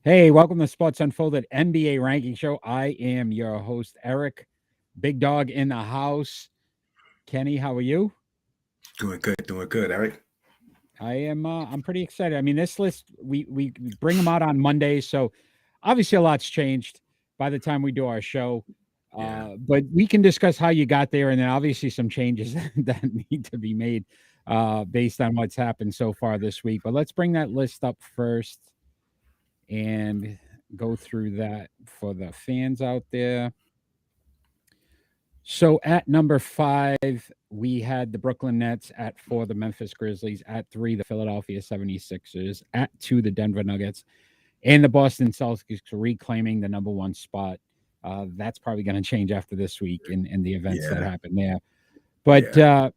Hey, welcome to Sports Unfolded NBA Ranking Show. I am your host, Eric. Big dog in the house. Kenny, how are you? Doing good, Eric. I am. I'm pretty excited. I mean, this list we bring them out on Mondays, so obviously a lot's changed by the time we do our show. Yeah, But we can discuss how you got there, and then obviously some changes that need to be made based on what's happened so far this week. But let's bring that list up first and go through that for the fans out there. So at number 5, we had the Brooklyn Nets. At 4, the Memphis Grizzlies. At 3, the Philadelphia 76ers. At 2, the Denver Nuggets. And the Boston Celtics reclaiming the number 1 spot. That's probably going to change after this week and the events that yeah, happen there. But yeah.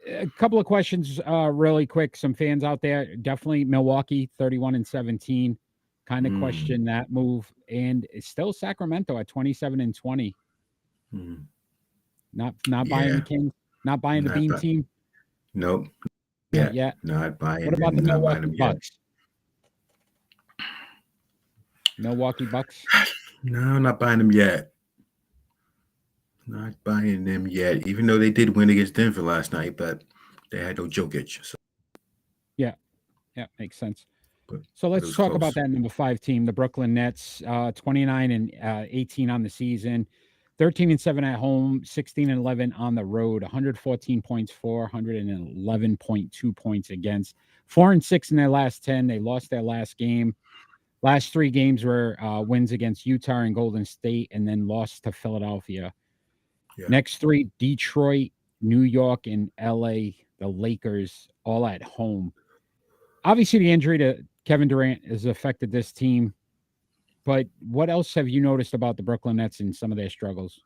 a couple of questions really quick. Some fans out there, definitely Milwaukee, 31-17. Kind of Mm, question that move. And it's still Sacramento at 27-20. mm, Not buying the yeah. Kings, not buying the Not Beam but team, nope, not yet. yet. Not What buying about them. the Not buying Milwaukee them yet. Bucks? Milwaukee Bucks? No, not buying them yet. Not buying them yet. Even though they did win against Denver last night, but they had no Jokic, so Yeah, yeah, makes sense. but So but it let's was talk about close. that number 5 team, the Brooklyn Nets, 29-18 on the season, 13-7 at home, 16-11 on the road, 114 points for, 111.2 points against, 4-6 in their last 10. They lost their last game. Last 3 games were wins against Utah and Golden State, and then lost to Philadelphia. Yeah, Next 3, Detroit, New York, and LA, the Lakers, all at home. Obviously, the injury to Kevin Durant has affected this team, but what else have you noticed about the Brooklyn Nets and some of their struggles?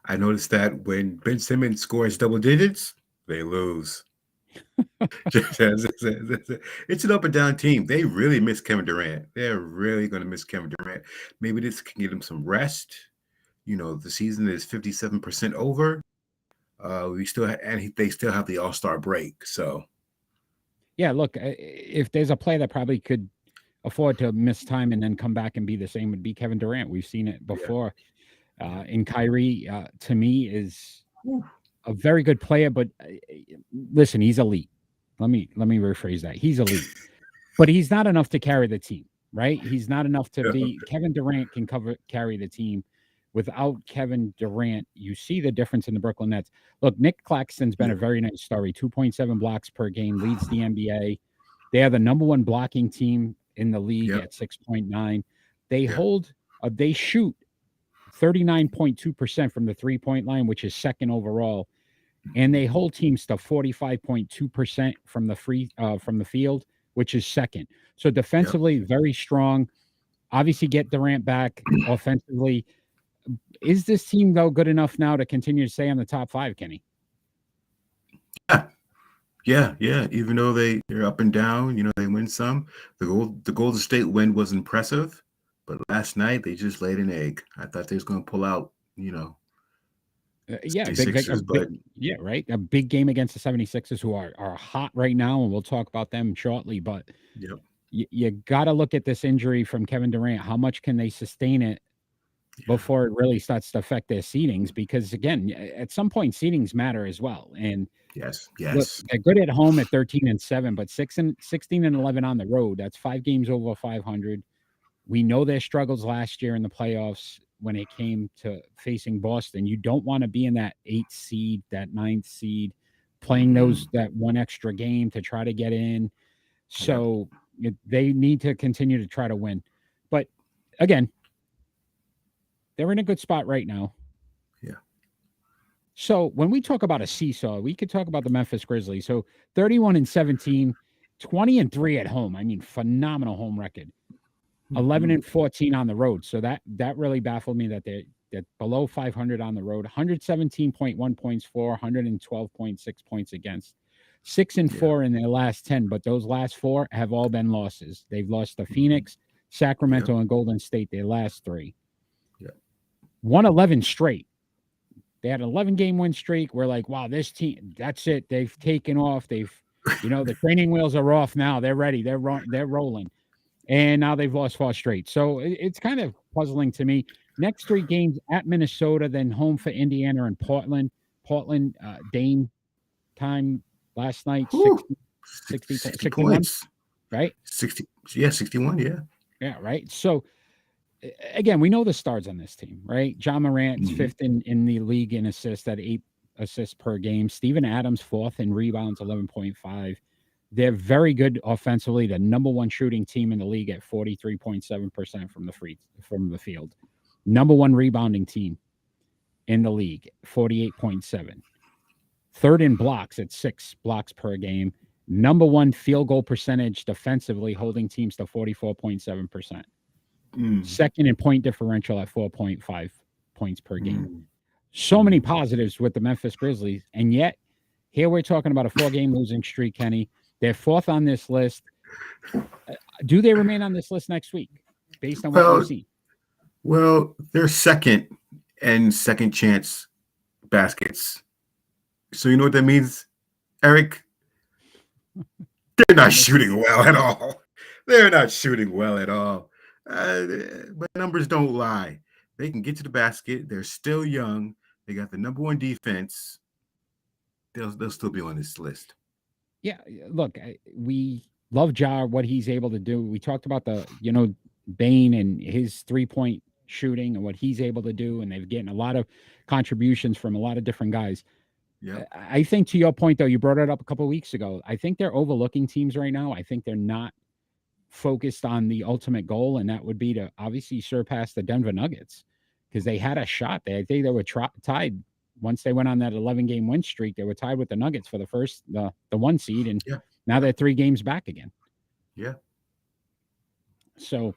I noticed that when Ben Simmons scores double digits, they lose. It's an up and down team. They really miss Kevin Durant. They're really going to miss Kevin Durant. Maybe this can get him some rest. The season is 57% over. We still they still have the All Star break. So Yeah, look, if there's a player that probably could afford to miss time and then come back and be the same, would be Kevin Durant. We've seen it yeah, before. yeah. And Kyrie, to me, is Whew. a very good player, but listen, he's elite. Let me rephrase that. He's elite, but he's not enough to carry the team, right? He's not enough to be. Kevin Durant can carry the team. Without Kevin Durant, you see the difference in the Brooklyn Nets. Look, Nick Claxton's been Yeah, a very nice story. 2.7 blocks per game, leads the NBA. They are the number 1 blocking team in the league yeah, at 6.9. They yeah, they shoot 39.2% from the 3-point line, which is second overall, and they hold teams to 45.2% from the field, which is second. So yeah. defensively, very strong. Obviously, get Durant back offensively. Is this team though good enough now to continue to stay on the top 5, Kenny? Yeah. Yeah, yeah. Even though they're up and down, they win some. The Golden State win was impressive, but last night they just laid an egg. I thought they was going to pull out, Yeah, a 76ers, big, but yeah, right. A big game against the 76ers, who are hot right now, and we'll talk about them shortly. But yep, you got to look at this injury from Kevin Durant. How much can they sustain it yeah, before it really starts to affect their seedings? Because again, at some point, seedings matter as well. And yes, look, yes, they're good at home at 13-7, but 16-11 on the road. That's 5 games over 500. We know their struggles last year in the playoffs when it came to facing Boston. You don't want to be in that 8th seed, that ninth seed, playing mm-mm, that one extra game to try to get in. yep, So they need to continue to try to win. But again, they're in a good spot right now. yeah, So when we talk about a seesaw, we could talk about the Memphis Grizzlies. So 31-17, 20-3 at home. I mean, phenomenal home record. 11 mm-mm, and 14 on the road. So that really baffled me that they're below 500 on the road. 117.1 points for, 112.6 points against. 6 and yeah, 4 in their last 10, but those last 4 have all been losses. They've lost to mm-mm, Phoenix, yep, Sacramento, and Golden State. Their last 3. yep, 111 straight. They had an 11-game win streak. We're like, wow, this team, that's it. They've taken off. The training wheels are off now. They're ready. They're rolling. and now they've lost 4 straight. So it's kind of puzzling to me. Next 3 games at Minnesota, then home for Indiana and Portland. Portland, Dame time last night, Whew. 60 60 61, points. right? 60, yeah, 61, yeah. Yeah, right. So again, we know the stars on this team, right? John Morant's Mhm. 5th in the league in assists at 8 assists per game. Steven Adams 4th in rebounds, 11.5. They're very good offensively. The number 1 shooting team in the league at 43.7% from the field. Number 1 rebounding team in the league, 48.7. Third in blocks at 6 blocks per game. Number 1 field goal percentage defensively, holding teams to 44.7%. Second in point differential at 4.5 points per game. So many positives with the Memphis Grizzlies, and yet here we're talking about a 4-game losing streak, Kenny. They're 4th on this list. Do they remain on this list next week based on what you've seen? Well, they're second and second chance baskets. So you know what that means, Eric? They're not shooting well at all. They're not shooting well at all. But numbers don't lie. They can get to the basket. They're still young. They got the number 1 defense. They'll still be on this list. Yeah, look, we love Ja, what he's able to do. We talked about Bane and his 3-point shooting and what he's able to do, and they've getting a lot of contributions from a lot of different guys. Yeah, I think to your point, though, you brought it up a couple of weeks ago. I think they're overlooking teams right now. I think they're not focused on the ultimate goal, and that would be to obviously surpass the Denver Nuggets, because they had a shot there. I think they were tied once they went on that 11-game win streak. They were tied with the Nuggets for the 1 seed, and now they're 3 games back again. Yeah. So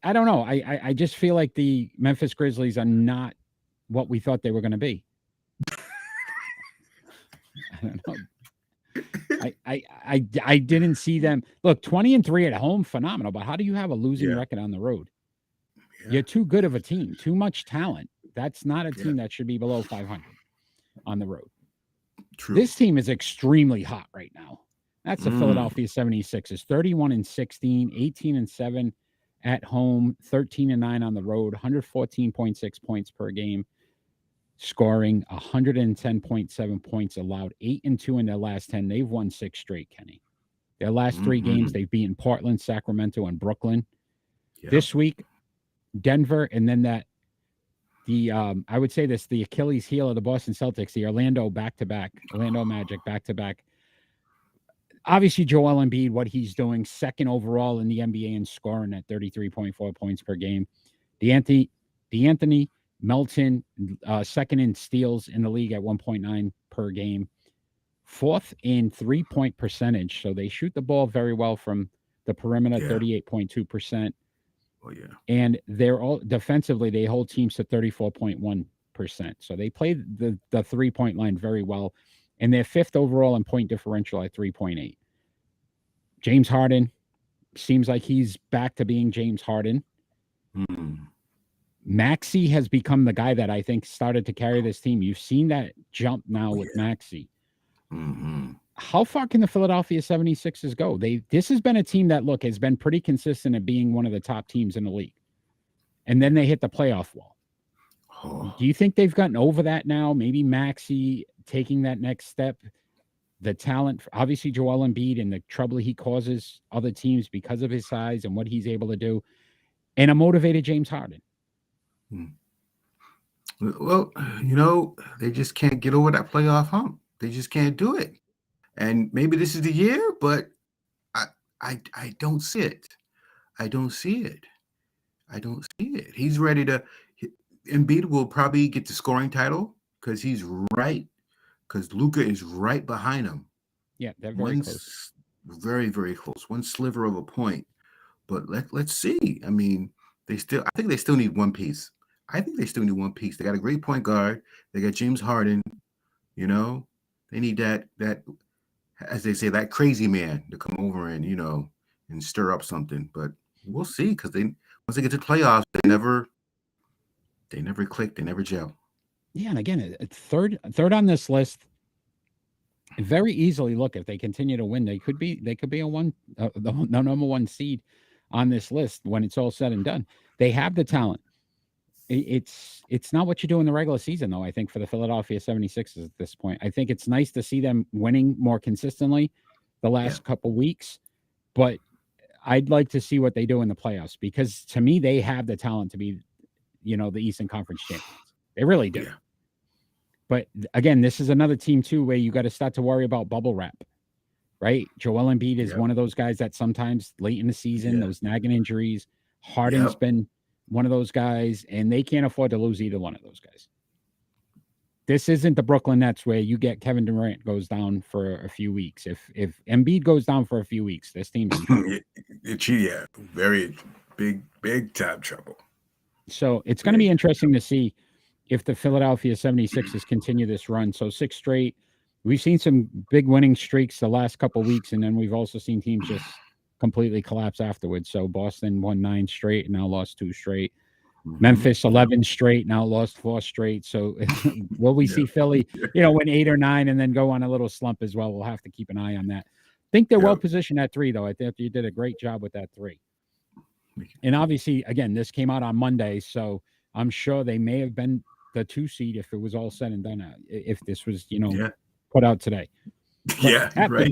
I don't know. I just feel like the Memphis Grizzlies are not what we thought they were going to be. I don't know. I didn't see them. Look, 20-3 at home, phenomenal. But how do you have a losing record on the road? Yeah. You're too good of a team, too much talent. That's not a team that should be below 500 on the road. True. This team is extremely hot right now. That's the Philadelphia 76ers, 31-16, 18-7 at home, 13-9 on the road, 114.6 points per game, scoring 110.7 points allowed, 8-2 in their last 10. They've won 6 straight, Kenny. Their last 3 games, they've beaten Portland, Sacramento, and Brooklyn. Yeah. This week, Denver, and then I would say this, the Achilles heel of the Boston Celtics, the Orlando Magic back-to-back. Obviously, Joel Embiid, what he's doing, 2nd overall in the NBA in scoring at 33.4 points per game. D'Anthony Melton, 2nd in steals in the league at 1.9 per game. 4th in 3-point percentage. So they shoot the ball very well from the perimeter, 38.2%. Oh, yeah. And they're all defensively, they hold teams to 34.1%. So they play the 3-point line very well. And they're 5th overall in point differential at 3.8. James Harden seems like he's back to being James Harden. Maxey has become the guy that I think started to carry this team. You've seen that jump now with Maxey. How far can the Philadelphia 76ers go? This has been a team that, look, has been pretty consistent at being one of the top teams in the league. And then they hit the playoff wall. Do you think they've gotten over that now? Maybe Maxey taking that next step, the talent, obviously Joel Embiid and the trouble he causes other teams because of his size and what he's able to do, and a motivated James Harden. Well, they just can't get over that playoff hump. They just can't do it. And maybe this is the year, but I don't see it. I don't see it. He's ready to. Embiid will probably get the scoring title because he's right. Because Luka is right behind him. Yeah, they're very close. Very, very close. One sliver of a point. But let's see. I mean, I think they still need one piece. They got a great point guard. They got James Harden. They need that, as they say, that crazy man to come over and, and stir up something. But we'll see, because once they get to the playoffs, they never click, they never gel. Yeah, and again, third on this list. Very easily, look, if they continue to win, they could be the number 1 seed. on this list when it's all said and done. They have the talent. It's not what you do in the regular season, though, I think, for the Philadelphia 76ers at this point. I think it's nice to see them winning more consistently the last couple weeks, but I'd like to see what they do in the playoffs, because to me, they have the talent to be, the Eastern Conference champions. They really do. Yeah. But again, this is another team too where you got to start to worry about bubble wrap, right? Joel Embiid is one of those guys that sometimes late in the season, those nagging injuries. Harden's been one of those guys, and they can't afford to lose either one of those guys. This isn't the Brooklyn Nets where you get Kevin Durant goes down for a few weeks. If Embiid goes down for a few weeks, this team's in trouble. Very big time trouble. So it's going to be interesting to see if the Philadelphia 76ers continue this run. So 6 straight. We've seen some big winning streaks the last couple of weeks, and then we've also seen teams just completely collapse afterwards. So Boston won 9 straight and now lost 2 straight. Memphis 11 straight, now lost 4 straight. So will we see Philly, win 8 or 9 and then go on a little slump as well? We'll have to keep an eye on that. I think they're well positioned at 3, though. I think you did a great job with that 3. And obviously, again, this came out on Monday, so I'm sure they may have been the 2 seed if it was all said and done. If this was, put out today. But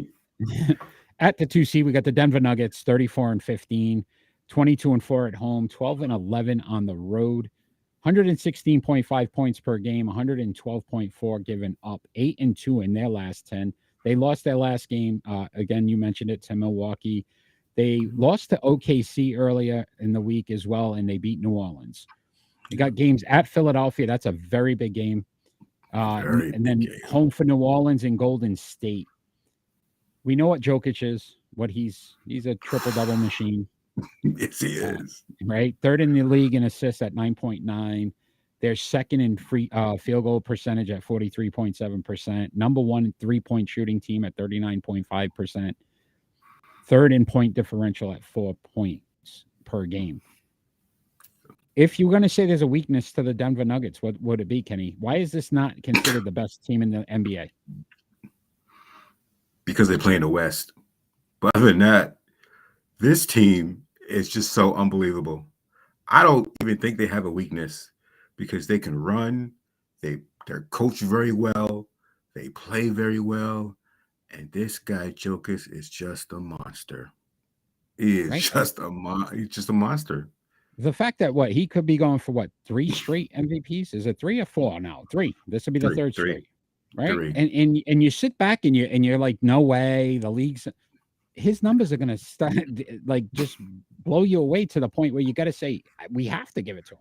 at the 2 seed, we got the Denver Nuggets, 34-15. 22-4 at home, 12-11 on the road, 116.5 points per game, 112.4 given up, 8-2 in their last 10. They lost their last game. Again, you mentioned it, to Milwaukee. They lost to OKC earlier in the week as well, and they beat New Orleans. They got games at Philadelphia. That's a very big game. And then home for New Orleans and Golden State. We know what Jokic is, he's a triple-double machine. Yes, he is. Right. 3rd in the league in assists at 9.9. They're 2nd in field goal percentage at 43.7%. Number 1 3-point shooting team at 39.5%. 3rd in point differential at 4 points per game. If you're going to say there's a weakness to the Denver Nuggets, what would it be, Kenny? Why is this not considered the best team in the NBA? Because they play in the West. But other than that, this team is just so unbelievable. I don't even think they have a weakness, because they can run. They're coached very well. They play very well. And this guy, Jokic, is just a monster. He is he's just a monster. The fact that he could be going for 3 straight MVPs? Is it 3 or 4 now? 3. This will be the 3rd straight. Right? 3. And you sit back and you're like, no way, the league's his numbers are going to start just blow you away to the point where you got to say, we have to give it to him.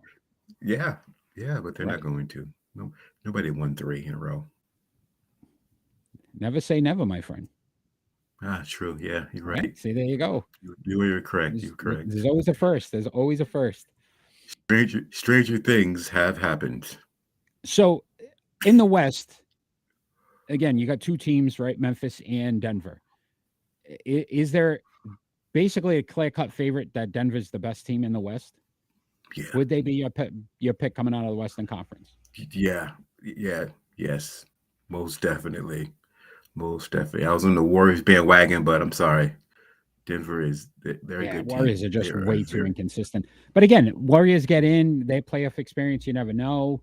Yeah, but they're not going to. No, nobody won 3 in a row. Never say never, my friend. True. Yeah, you're right. See, there you go. You're correct. You're correct. There's always a first. There's always a first. Stranger things have happened. So, in the West, again, you got 2 teams, right? Memphis and Denver. Is there basically a clear-cut favorite that Denver's the best team in the West? Yeah. Would they be your pick coming out of the Western Conference? Yeah. Yes. Most definitely. I was on the Warriors bandwagon, but I'm sorry. Denver is they're a good team. Warriors are just way too inconsistent. But again, Warriors get in, they playoff experience, you never know.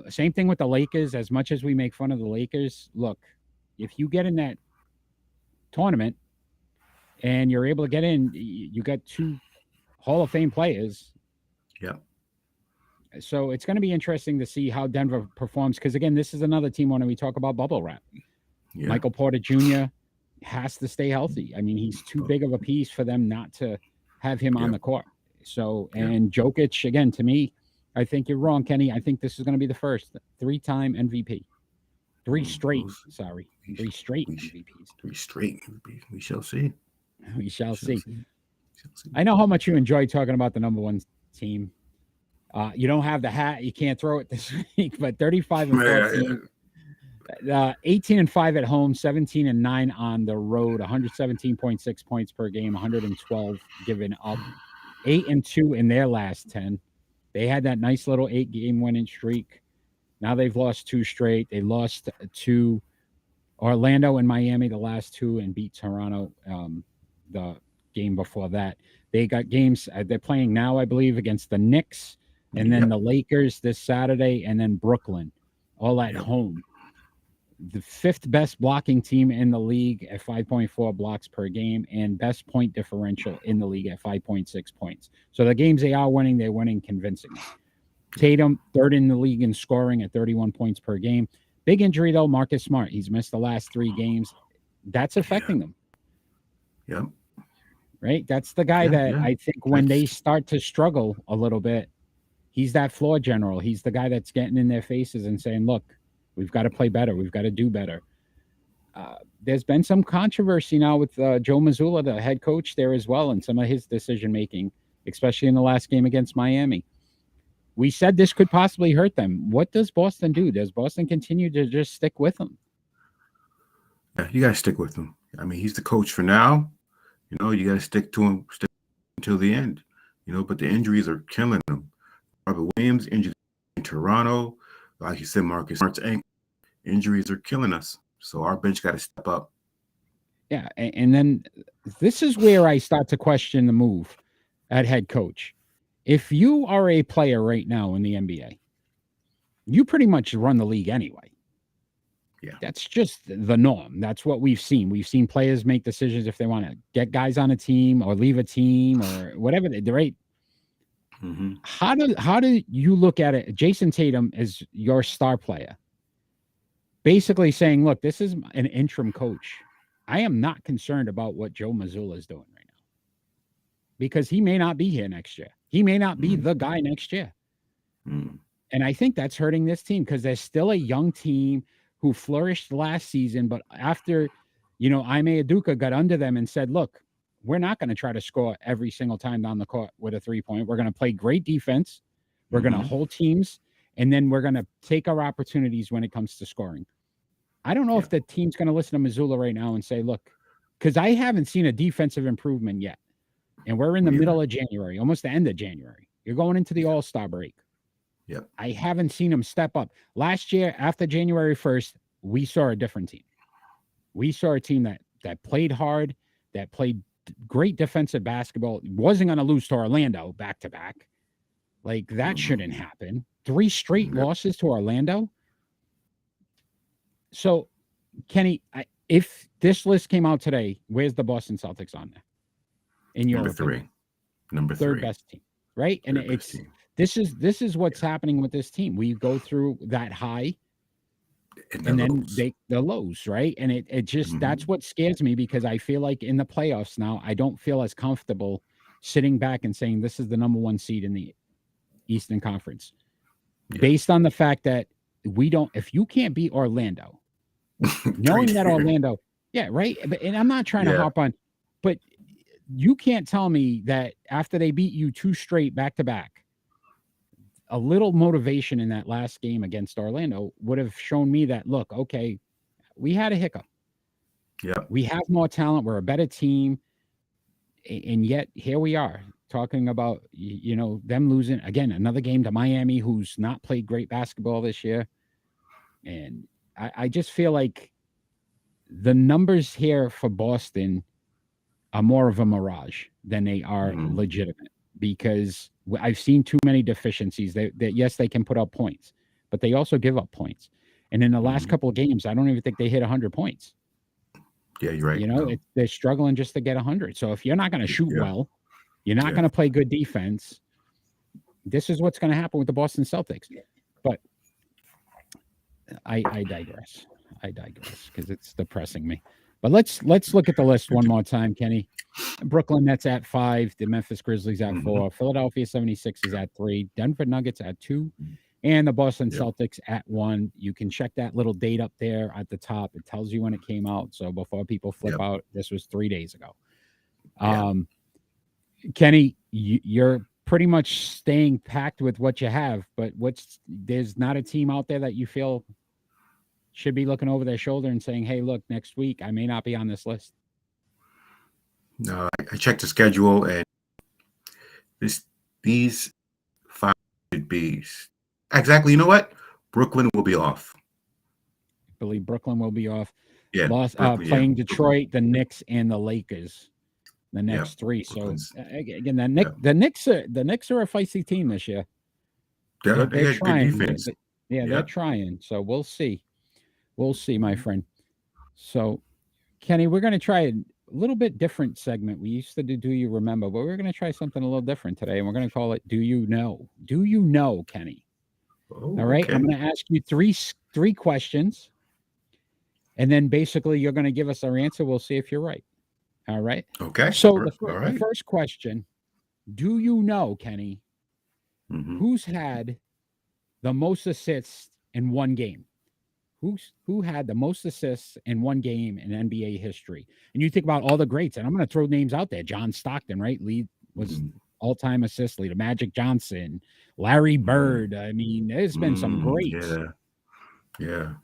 Same thing with the Lakers. As much as we make fun of the Lakers, look, if you get in that tournament and you're able to get in, you got 2 Hall of Fame players. Yeah. So it's going to be interesting to see how Denver performs, because again, this is another team when we talk about bubble wrap. Yeah. Michael Porter Jr. has to stay healthy. I mean, he's too big of a piece for them not to have him on the court. So, and Jokic, again, to me, I think you're wrong, Kenny. I think this is going to be the first 3-time MVP. 3 straight, sorry. 3 straight MVPs. 3 straight MVPs. We shall see. We shall see. I know how much you enjoy talking about the number 1 team. You don't have the hat. You can't throw it this week, but 35-14. 18-5 at home, 17-9 on the road, 117.6 points per game, 112 given up, 8-2 in their last 10. They had that nice little 8-game winning streak. Now they've lost 2 straight. They lost to Orlando and Miami the last 2 and beat Toronto the game before that. They got games they're playing now, I believe, against the Knicks and then Yep. the Lakers this Saturday and then Brooklyn, all at Yep. home. The 5th best blocking team in the league at 5.4 blocks per game and best point differential in the league at 5.6 points. So the games they are winning, they're winning convincingly. Tatum, 3rd in the league in scoring at 31 points per game. Big injury, though, Marcus Smart. He's missed the last 3 games. That's affecting them. Yep. Right? That's the guy that I think when they start to struggle a little bit, he's that floor general. He's the guy that's getting in their faces and saying, look, we've got to play better. We've got to do better. There's been some controversy now with Joe Mazzulla, the head coach there as well, and some of his decision-making, especially in the last game against Miami. We said this could possibly hurt them. What does Boston do? Does Boston continue to just stick with him? Yeah, you got to stick with him. I mean, he's the coach for now. You know, you got to stick to him until the end. You know, but the injuries are killing them. Robert Williams injured in Toronto. Like you said, Marcus Smart's ankle injuries are killing us. So our bench got to step up. Yeah, and then this is where I start to question the move at head coach. If you are a player right now in the NBA, you pretty much run the league anyway. Yeah. That's just the norm. That's what we've seen. We've seen players make decisions if they want to get guys on a team or leave a team or whatever they do, right? Mm-hmm. How do you look at it? Jason Tatum is your star player. Basically saying, look, this is an interim coach. I am not concerned about what Joe Mazzulla is doing right now. Because he may not be here next year. He may not be the guy next year. And I think that's hurting this team because they're still a young team who flourished last season. But after, you know, Ime Udoka got under them and said, look, we're not going to try to score every single time down the court with a 3-point. We're going to play great defense. We're going to hold teams. And then we're going to take our opportunities when it comes to scoring. I don't know if the team's going to listen to Mazzulla right now and say, look, because I haven't seen a defensive improvement yet. And we're in the middle of January, almost the end of January. You're going into the All-Star break. Yep. I haven't seen him step up. Last year, after January 1st, we saw a different team. We saw a team that played hard, that played great defensive basketball, wasn't going to lose to Orlando back-to-back. Like, that shouldn't happen. 3 straight losses to Orlando. So, Kenny, if this list came out today, where's the Boston Celtics on there? In your number opinion? 3. Number 3. Third best team, right? And it's this is what's happening with this team. We go through that high and then the lows, right? And it just that's what scares me because I feel like in the playoffs now, I don't feel as comfortable sitting back and saying this is the number 1 seed in the Eastern Conference. Based on the fact that if you can't beat Orlando, knowing that Orlando, right? And I'm not trying to hop on, but you can't tell me that after they beat you 2 straight back-to-back, a little motivation in that last game against Orlando would have shown me that, look, okay, we had a hiccup. Yeah. We have more talent. We're a better team. And yet here we are talking about, you know, them losing again, another game to Miami, who's not played great basketball this year. And I just feel like the numbers here for Boston are more of a mirage than they are legitimate because I've seen too many deficiencies. That yes, they can put up points, but they also give up points. And in the last couple of games, I don't even think they hit 100 points. Yeah, you're right. You know, they're struggling just to get 100. So if you're not going to shoot well, you're not going to play good defense. This is what's going to happen with the Boston Celtics. But I digress. I digress because it's depressing me. But let's look at the list one more time, Kenny. Brooklyn Nets at 5, the Memphis Grizzlies at 4, Philadelphia 76ers at 3, Denver Nuggets at 2, and the Boston Celtics at 1. You can check that little date up there at the top. It tells you when it came out. So before people flip out, this was 3 days ago. Kenny, you're pretty much staying packed with what you have, but there's not a team out there that you feel should be looking over their shoulder and saying, hey, look, next week I may not be on this list. No, I checked the schedule and these 5 should be exactly. You know what? Brooklyn will be off. I believe Brooklyn will be off. Yeah, Playing Detroit, the Knicks, and the Lakers the next three. So Brooklyn's- again, the Knicks are a feisty team this year. Yeah, they They're had good trying. defense. They're Yeah. trying. So we'll see. We'll see, my friend. So, Kenny, we're going to try a little bit different segment. We used to do You Remember, but we're going to try something a little different today, and we're going to call it Do You Know? Do you know, Kenny? Oh, All right. okay. I'm going to ask you three questions, and then basically you're going to give us our answer. We'll see if you're right. All right. Okay. So All the right. first question, do you know, Kenny, Mhm. who's had the most assists in one game? Who had the most assists in one game in NBA history? And you think about all the greats, and I'm going to throw names out there. John Stockton, right? Was Mhm. all-time assist leader. Magic Johnson, Larry Bird. I mean, there's been some greats. Yeah. Yeah.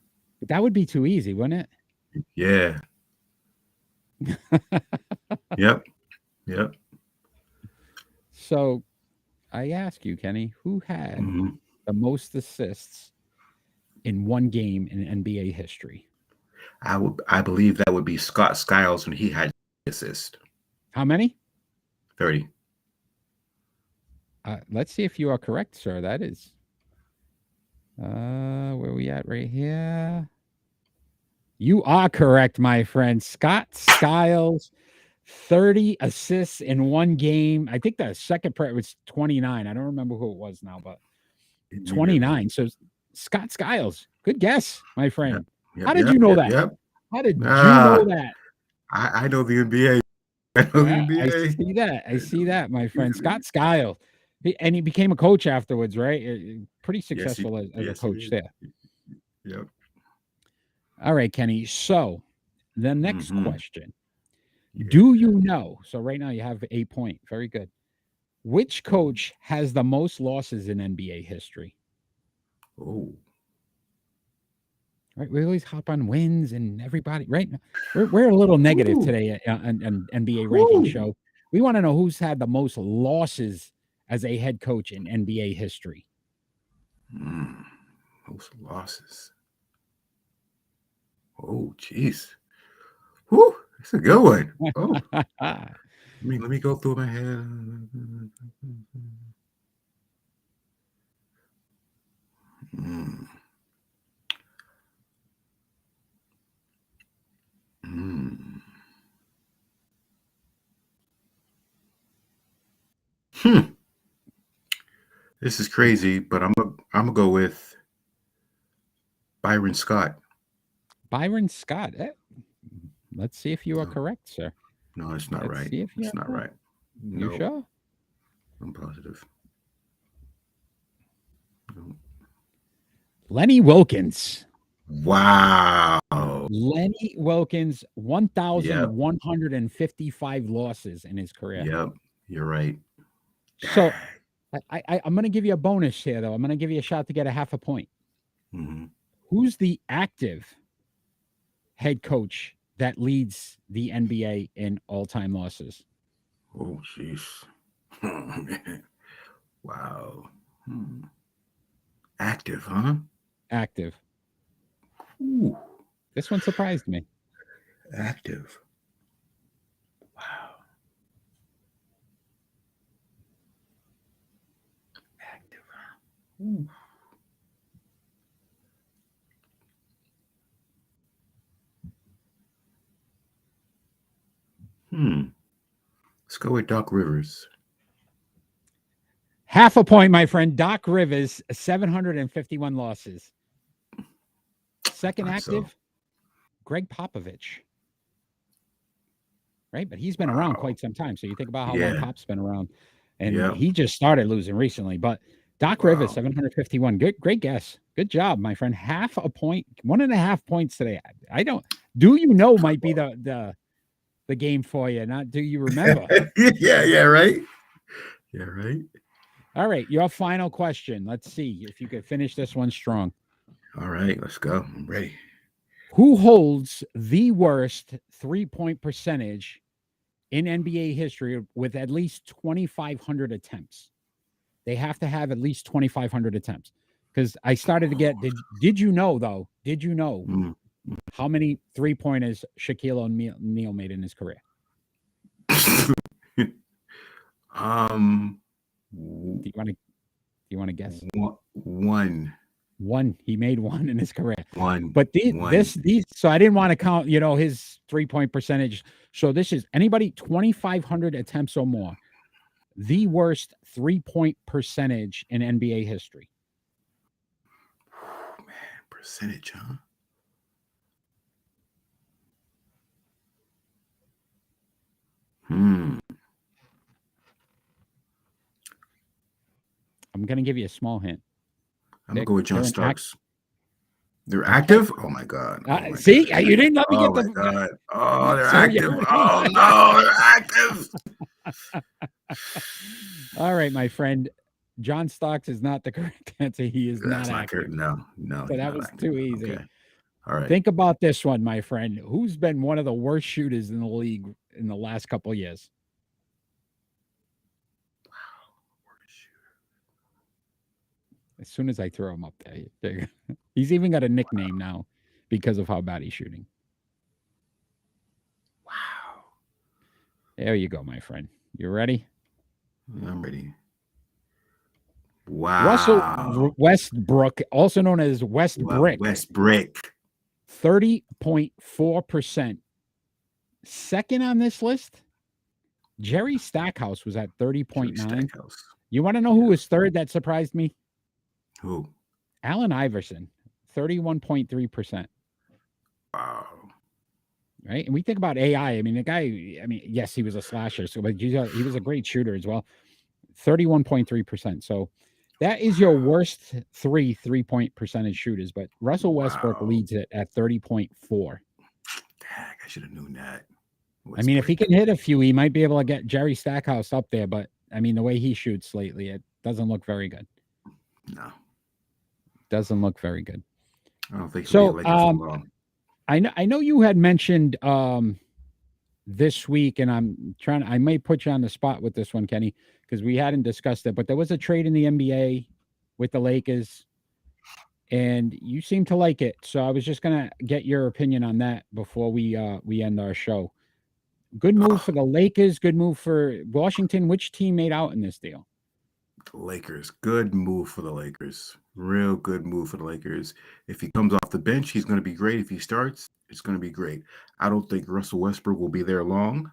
But that would be too easy, wouldn't Yeah. it? Yep. Yep. So I ask you, Kenny, who had Mhm. the most assists in one game in NBA history? I believe that would be Scott Skiles when he had assist. How many? 30. Let's see if you are correct, sir. That is where we at right here. You are correct, my friend. Scott Skiles, 30 assists in one game. I think the second part was 29. I don't remember who it was now, but 29. So Scott Skiles, good guess, my friend. Yep, How did you know that? Yep. How did you know that? I know the NBA. I know the NBA. I see that, my friend. Scott Skiles. And he became a coach afterwards, right? Pretty successful as a coach there. Yep. All right, Kenny. So the next Mhm. question. Yeah. Do you know? So right now you have 8 point. Very good. Which coach has the most losses in NBA history? Oh. Right, we always hop on wins and everybody. Right, we're a little negative Ooh. today on NBA ranking Ooh. show. We want to know who's had the most losses as a head coach in NBA history. Most losses. Oh, jeez. Whew, that's a good one. Oh, let me go through my head. Mm. Mm. This is crazy, but I'm gonna go with Byron Scott. Byron Scott. Let's see if you are correct, sir. No, it's not Let's right. see if It's not right. You No, sure? I'm positive. No. Lenny Wilkins. Wow. Lenny Wilkins, 1,155 losses in his career. Yep, you're right. So I'm going to give you a bonus here, though. I'm going to give you a shot to get a half a point. Mhm. Who's the active head coach that leads the NBA in all-time losses? Oh, jeez. Wow. Active, huh? Active. Ooh, This one surprised me. active. Wow. Active. Ooh. Let's go with Doc Rivers. Half a point, my friend. Doc Rivers, 751 losses. Second active, Greg Popovich. Right? But he's been around quite some time. So you think about how long Pop's been around. And he just started losing recently. But Doc Rivers, 751. Great guess. Good job, my friend. Half a point, 1.5 points today. I don't. Do you know might be the game for you? Not do you remember? Yeah, right. Yeah, right. All right, your final question. Let's see if you could finish this one strong. All right, let's go. I'm ready. Who holds the worst three-point percentage in NBA history with at least 2,500 attempts? They have to have at least 2,500 attempts. Because I started to get, did you know, though? Did you know how many three-pointers Shaquille O'Neal made in his career? um, Do you want to guess? one. One. He made one in his career. One. But One. these. So I didn't want to count, his 3-point percentage. So this is anybody 2,500 attempts or more. The worst 3-point percentage in NBA history. Man, percentage, huh? I'm going to give you a small hint. I'm going to go with John they're an Starks. They're active? Oh, my God. Oh, my see, God. you didn't let me Oh, get my the. God. Oh, they're So active. you're- Oh, no, they're active. All right, my friend. John Stocks is not the correct answer. He is That's not not active. correct. No. So he's that not was active. too easy. Okay. All right. Think about this one, my friend. Who's been one of the worst shooters in the league in the last couple of years? As soon as I throw him up there, he's even got a nickname now because of how bad he's shooting. Wow. There you go, my friend. You ready? I'm ready. Wow. Russell Westbrook, also known as Westbrick. Westbrick. 30.4%. Second on this list, Jerry Stackhouse was at 30.9. You want to know who was third? That surprised me. Who? Allen Iverson, 31.3%. Wow. Right. And we think about AI. I mean, the guy, yes, he was a slasher, but he was a great shooter as well. 31.3%. So that is your worst 3-point percentage shooters. But Russell Westbrook leads it at 30.4. Dang, I should have known that. I mean, if he can hit a few, he might be able to get Jerry Stackhouse up there. But I mean, the way he shoots lately, it doesn't look very good. No. Doesn't look very good. I don't think so. I know you had mentioned this week, and I might put you on the spot with this one, Kenny, because we hadn't discussed it, but there was a trade in the NBA with the Lakers, and you seem to like it. So I was just gonna get your opinion on that before we end our show. Good move for the Lakers. Good move for Washington. Which team made out in this deal? The Lakers. Good move for the Lakers. Real good move for the Lakers. If he comes off the bench, he's going to be great. If he starts, it's going to be great. I don't think Russell Westbrook will be there long.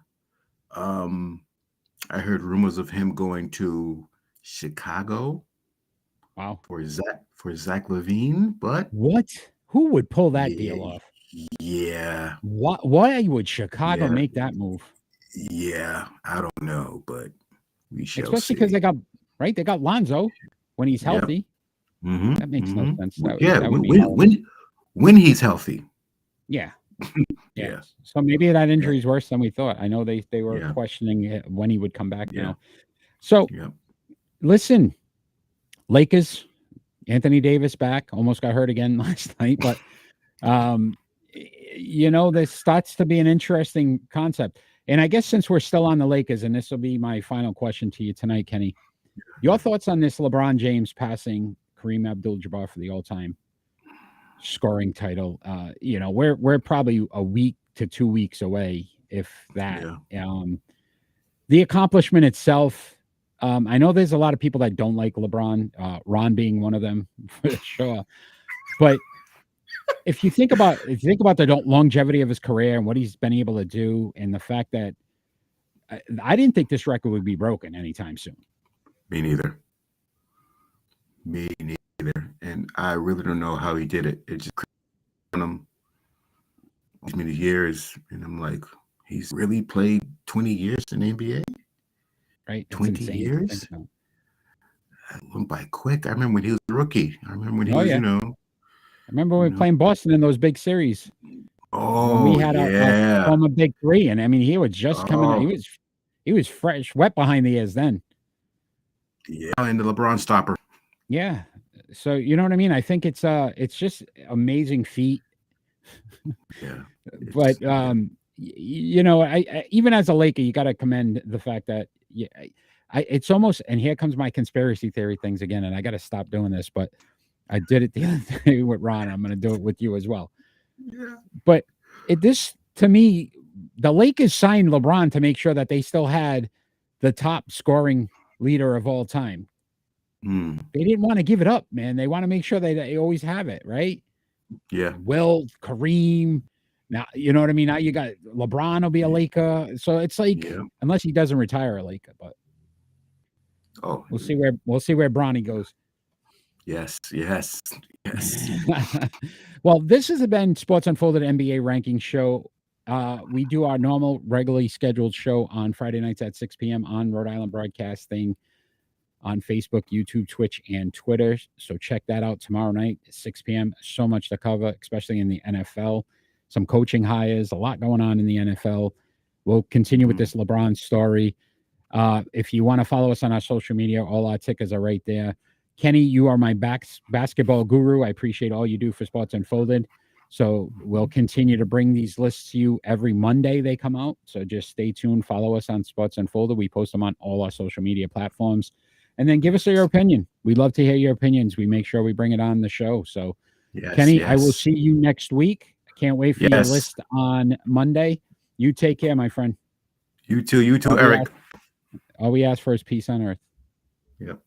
I heard rumors of him going to Chicago. Wow. For Zach LaVine, but what? Who would pull that deal off? Yeah. Why would Chicago make that move? Yeah, I don't know, but we shall Especially see. because they got Lonzo when he's healthy. Yep. Mm-hmm. That makes no sense. When he's healthy. Yeah. Yeah. So maybe that injury is worse than we thought. I know they were questioning when he would come back now. So listen, Lakers, Anthony Davis back, almost got hurt again last night, but this starts to be an interesting concept. And I guess since we're still on the Lakers, and this will be my final question to you tonight, Kenny, your thoughts on this LeBron James passing Kareem Abdul-Jabbar for the all-time scoring title? We're probably a week to 2 weeks away, if that. The accomplishment itself, I know there's a lot of people that don't like LeBron, Ron being one of them for sure. But if you think about the longevity of his career and what he's been able to do, and the fact that I didn't think this record would be broken anytime soon. Me neither. And I really don't know how he did it. It just on him these many years, and I'm like, he's really played 20 years in the NBA. Right, 20 years. It went by quick. I remember when he was a rookie. I remember when he was, I remember when we were playing Boston in those big series. Oh, when we had a big three, and I mean, he was just coming. He was fresh, wet behind the ears then. Yeah, and the LeBron stopper. Yeah, so you know what I mean. I think it's just amazing feat. Yeah, but I even as a Laker, you got to commend the fact that it's almost, and here comes my conspiracy theory things again, and I got to stop doing this, but I did it the other day with Ron. I'm going to do it with you as well. Yeah. But this, to me, the Lakers signed LeBron to make sure that they still had the top scoring leader of all time. They didn't want to give it up, man. They want to make sure they always have it, right? Yeah. Will, Kareem. Now, you know what I mean? Now you got LeBron will be a Laker. So it's like, unless he doesn't retire a Laker, but we'll see where Bronny goes. Yes. Well, this has been Sports Unfolded NBA Ranking Show. We do our normal, regularly scheduled show on Friday nights at 6 p.m. on Rhode Island Broadcasting on Facebook, YouTube, Twitch, and Twitter. So check that out tomorrow night at 6 p.m. So much to cover, especially in the NFL. Some coaching hires, a lot going on in the NFL. We'll continue with this LeBron story. If you want to follow us on our social media, all our tickers are right there. Kenny, you are my basketball guru. I appreciate all you do for Sports Unfolded. So we'll continue to bring these lists to you every Monday they come out. So just stay tuned. Follow us on Sports Unfolded. We post them on all our social media platforms. And then give us your opinion. We'd love to hear your opinions. We make sure we bring it on the show. So, Kenny, I will see you next week. I can't wait for your list on Monday. You take care, my friend. You too, Eric. All we ask for is peace on earth. Yep.